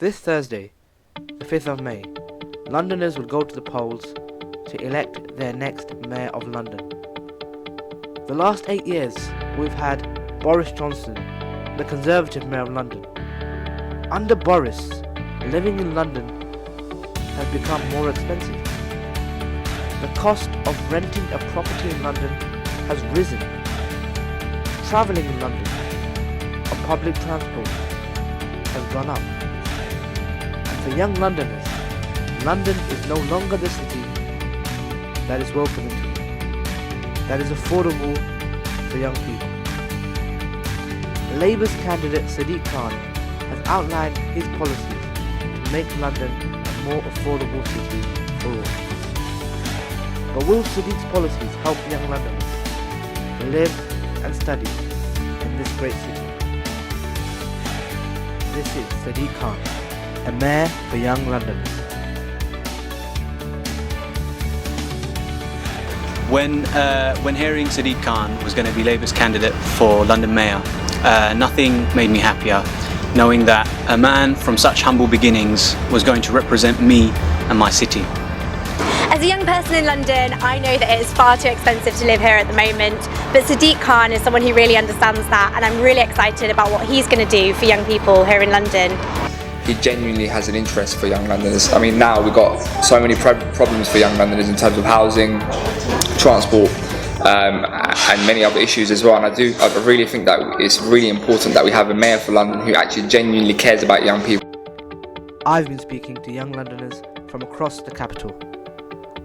This Thursday, the 5th of May, Londoners will go to the polls to elect their next Mayor of London. The last 8 years, we've had Boris Johnson, the Conservative Mayor of London. Under Boris, living in London has become more expensive. The cost of renting a property in London has risen. Travelling in London on public transport has gone up. And for young Londoners, London is no longer the city that is welcoming to you, that is affordable for young people. Labour's candidate Sadiq Khan has outlined his policies to make London a more affordable city for all. But will Sadiq's policies help young Londoners live and study in this great city? This is Sadiq Khan, a mayor for young Londoners. When hearing Sadiq Khan was going to be Labour's candidate for London Mayor, nothing made me happier knowing that a man from such humble beginnings was going to represent me and my city. As a young person in London, I know that it is far too expensive to live here at the moment, but Sadiq Khan is someone who really understands that, and I'm really excited about what he's going to do for young people here in London. He genuinely has an interest for young Londoners. I mean, now we've got so many problems for young Londoners in terms of housing, transport, and many other issues as well. And I really think that it's really important that we have a mayor for London who actually genuinely cares about young people. I've been speaking to young Londoners from across the capital.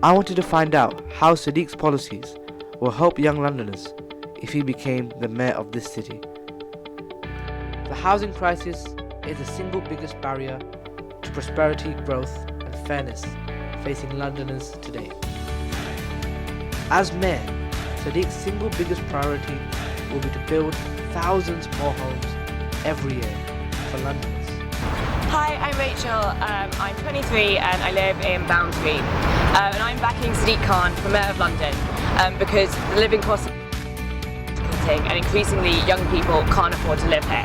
I wanted to find out how Sadiq's policies will help young Londoners if he became the mayor of this city. The housing crisis is the single biggest barrier to prosperity, growth and fairness facing Londoners today. As mayor, Sadiq's single biggest priority will be to build thousands more homes every year for Londoners. Hi, I'm Rachel. I'm 23 and I live in Boundary. And I'm backing Sadiq Khan for Mayor of London because the living costs and increasingly young people can't afford to live here.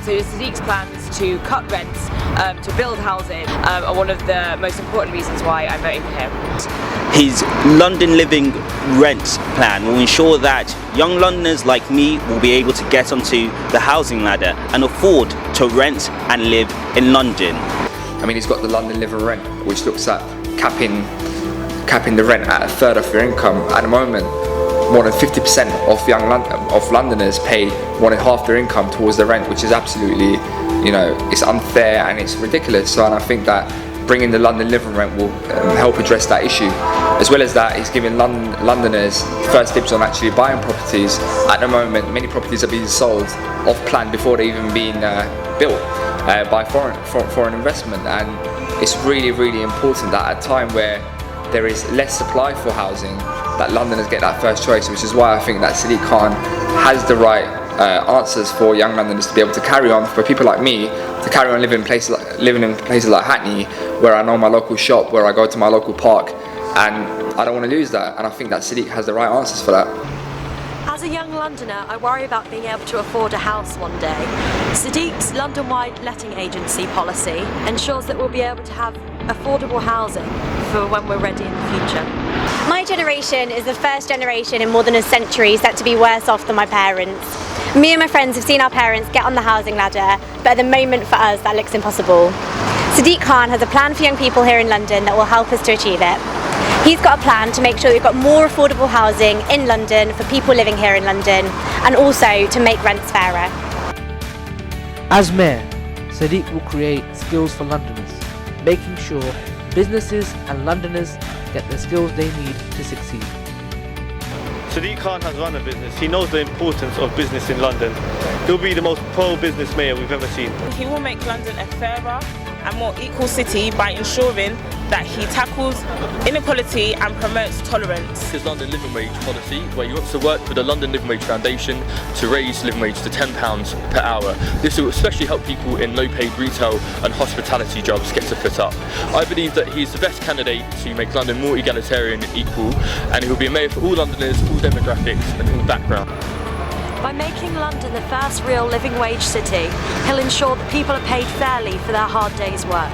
So Sadiq's plans to cut rents, to build housing are one of the most important reasons why I'm voting for him. His London Living Rents plan will ensure that young Londoners like me will be able to get onto the housing ladder and afford to rent and live in London. I mean, he's got the London Living Rent, which looks at capping the rent at a third of your income. At the moment, more than 50% of Londoners pay more than half their income towards the rent, which is absolutely, it's unfair and it's ridiculous. So, and I think that bringing the London Living Rent will help address that issue. As well as that, he's giving Londoners first dibs on actually buying properties. At the moment, many properties are being sold off plan before they've even been built by foreign investment, and it's really, really important that at a time where there is less supply for housing, that Londoners get that first choice, which is why I think that Sadiq Khan has the right answers for young Londoners to be able to carry on, for people like me to carry on living in places like Hackney, where I know my local shop, where I go to my local park, and I don't want to lose that, and I think that Sadiq has the right answers for that. As a young Londoner, I worry about being able to afford a house one day. Sadiq's London-wide letting agency policy ensures that we'll be able to have affordable housing for when we're ready in the future. My generation is the first generation in more than a century set to be worse off than my parents. Me and my friends have seen our parents get on the housing ladder, but at the moment for us that looks impossible. Sadiq Khan has a plan for young people here in London that will help us to achieve it. He's got a plan to make sure we've got more affordable housing in London for people living here in London, and also to make rents fairer. As mayor, Sadiq will create skills for Londoners, making sure businesses and Londoners get the skills they need to succeed. Sadiq Khan has run a business. He knows the importance of business in London. He'll be the most pro-business mayor we've ever seen. He will make London a fairer and more equal city by ensuring that he tackles inequality and promotes tolerance. His London Living Wage policy, where he wants to work with the London Living Wage Foundation to raise living wage to £10 per hour. This will especially help people in low-paid retail and hospitality jobs get a foot up. I believe that he's the best candidate to make London more egalitarian and equal, and he will be a mayor for all Londoners, all demographics and all backgrounds. By making London the first real living wage city, he'll ensure that people are paid fairly for their hard day's work.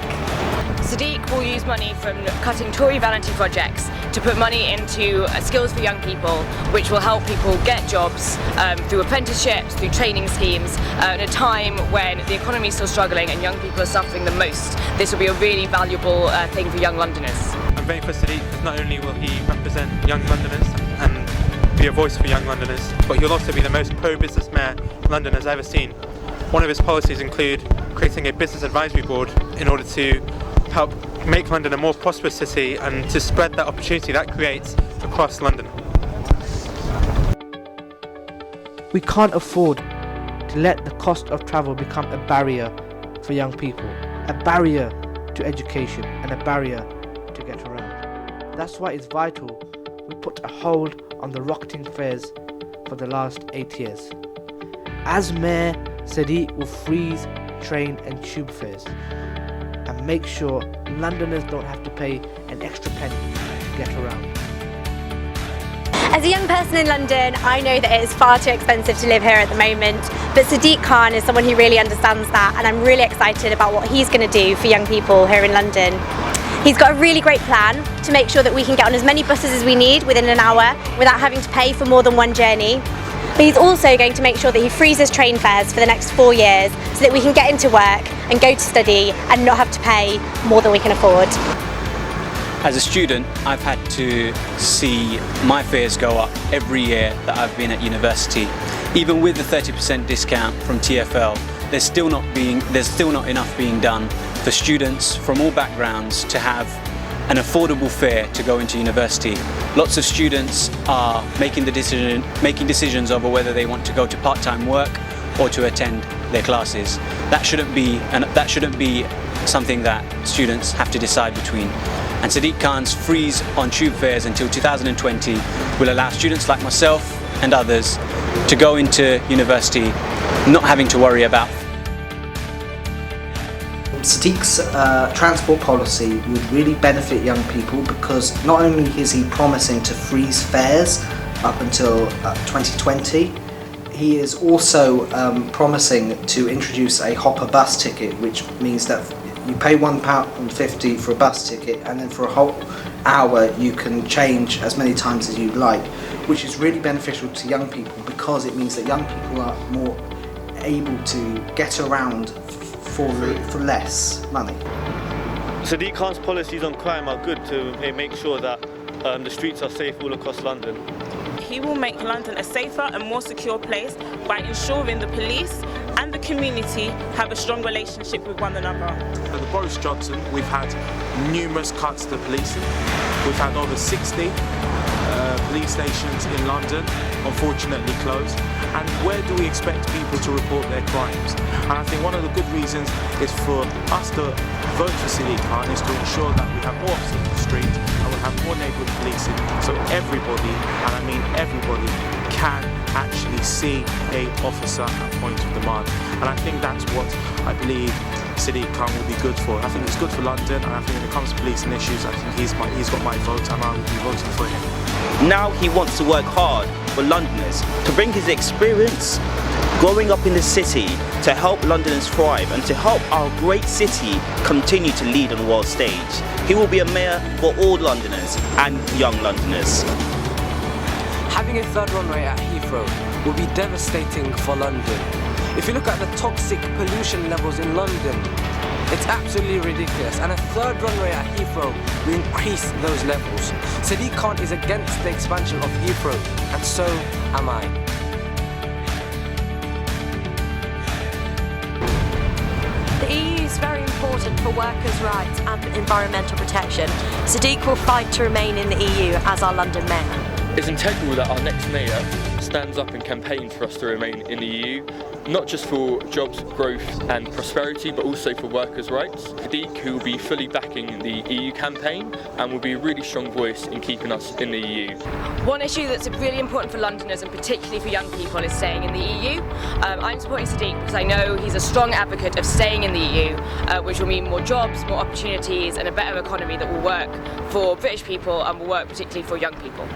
Sadiq will use money from cutting Tory vanity projects to put money into skills for young people, which will help people get jobs through apprenticeships, through training schemes, at a time when the economy is still struggling and young people are suffering the most. This will be a really valuable thing for young Londoners. I'm voting for Sadiq because not only will he represent young Londoners and be a voice for young Londoners, but he'll also be the most pro-business mayor London has ever seen. One of his policies include creating a business advisory board in order to help make London a more prosperous city and to spread that opportunity that creates across London. We can't afford to let the cost of travel become a barrier for young people, a barrier to education and a barrier to get around. That's why it's vital we put a hold on the rocketing fares for the last 8 years. As Mayor, Sadiq will freeze train and tube fares and make sure Londoners don't have to pay an extra penny to get around. As a young person in London, I know that it is far too expensive to live here at the moment, but Sadiq Khan is someone who really understands that, and I'm really excited about what he's going to do for young people here in London. He's got a really great plan to make sure that we can get on as many buses as we need within an hour without having to pay for more than one journey. But he's also going to make sure that he freezes train fares for the next 4 years so that we can get into work and go to study and not have to pay more than we can afford. As a student, I've had to see my fares go up every year that I've been at university. Even with the 30% discount from TfL, there's still not enough being done for students from all backgrounds to have an affordable fare to go into university. Lots of students are making decisions over whether they want to go to part-time work or to attend their classes. That shouldn't be something that students have to decide between. And Sadiq Khan's freeze on tube fares until 2020 will allow students like myself and others to go into university not having to worry about. Sadiq's transport policy would really benefit young people because not only is he promising to freeze fares up until 2020, he is also promising to introduce a hopper bus ticket, which means that you pay £1.50 for a bus ticket, and then for a whole hour you can change as many times as you'd like, which is really beneficial to young people because it means that young people are more able to get around for less money. Sadiq Khan's policies on crime are good to make sure that the streets are safe all across London. He will make London a safer and more secure place by ensuring the police and the community have a strong relationship with one another. Under Boris Johnson, we've had numerous cuts to policing. We've had over 60 police stations in London, unfortunately closed. And where do we expect people to report their crimes? And I think one of the good reasons is for us to vote for Sadiq Khan is to ensure that we have more officers in the street and we have more neighbourhood policing, so everybody, and I mean everybody, can actually see an officer at point of demand. And I think that's what I believe Sadiq Khan will be good for. I think he's good for London, and I think when it comes to policing issues, I think he's got my vote, and I will be voting for him. Now he wants to work hard for Londoners to bring his experience growing up in the city to help Londoners thrive and to help our great city continue to lead on the world stage. He will be a mayor for all Londoners and young Londoners. Having a third runway at Heathrow will be devastating for London. If you look at the toxic pollution levels in London, it's absolutely ridiculous, and a third runway at Heathrow will increase those levels. Sadiq Khan is against the expansion of Heathrow, and so am I. The EU is very important for workers' rights and environmental protection. Sadiq will fight to remain in the EU as our London mayor. It's integral that our next mayor stands up and campaigns for us to remain in the EU, not just for jobs, growth and prosperity, but also for workers' rights. Sadiq, who will be fully backing the EU campaign and will be a really strong voice in keeping us in the EU. One issue that's really important for Londoners and particularly for young people is staying in the EU. I'm supporting Sadiq because I know he's a strong advocate of staying in the EU, which will mean more jobs, more opportunities and a better economy that will work for British people and will work particularly for young people.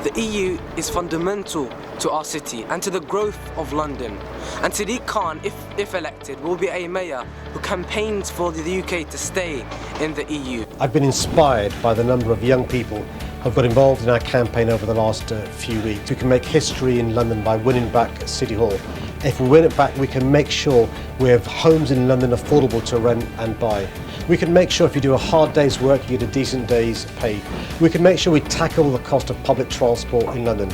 The EU is fundamental to our city and to the growth of London. And Sadiq Khan, if elected, will be a mayor who campaigns for the UK to stay in the EU. I've been inspired by the number of young people who've got involved in our campaign over the last few weeks. We can make history in London by winning back City Hall. If we win it back, we can make sure we have homes in London affordable to rent and buy. We can make sure if you do a hard day's work, you get a decent day's pay. We can make sure we tackle the cost of public transport in London.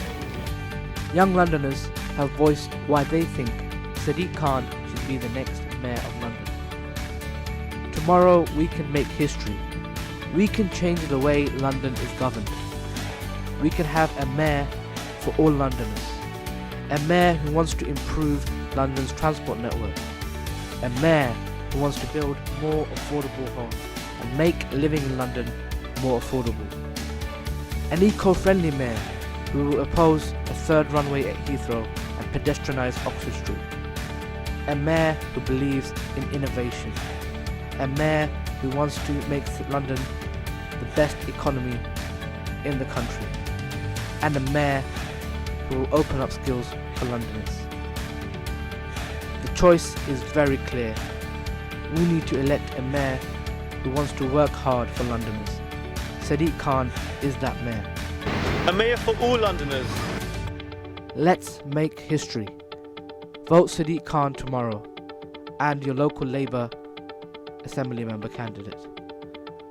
Young Londoners have voiced why they think Sadiq Khan should be the next Mayor of London. Tomorrow we can make history. We can change the way London is governed. We can have a mayor for all Londoners. A mayor who wants to improve London's transport network. A mayor who wants to build more affordable homes and make living in London more affordable. An eco-friendly mayor who will oppose a third runway at Heathrow and pedestrianise Oxford Street. A mayor who believes in innovation. A mayor who wants to make London the best economy in the country. And a mayor who will open up skills for Londoners. The choice is very clear. We need to elect a mayor who wants to work hard for Londoners. Sadiq Khan is that mayor. A mayor for all Londoners. Let's make history. Vote Sadiq Khan tomorrow and your local Labour Assembly member candidate.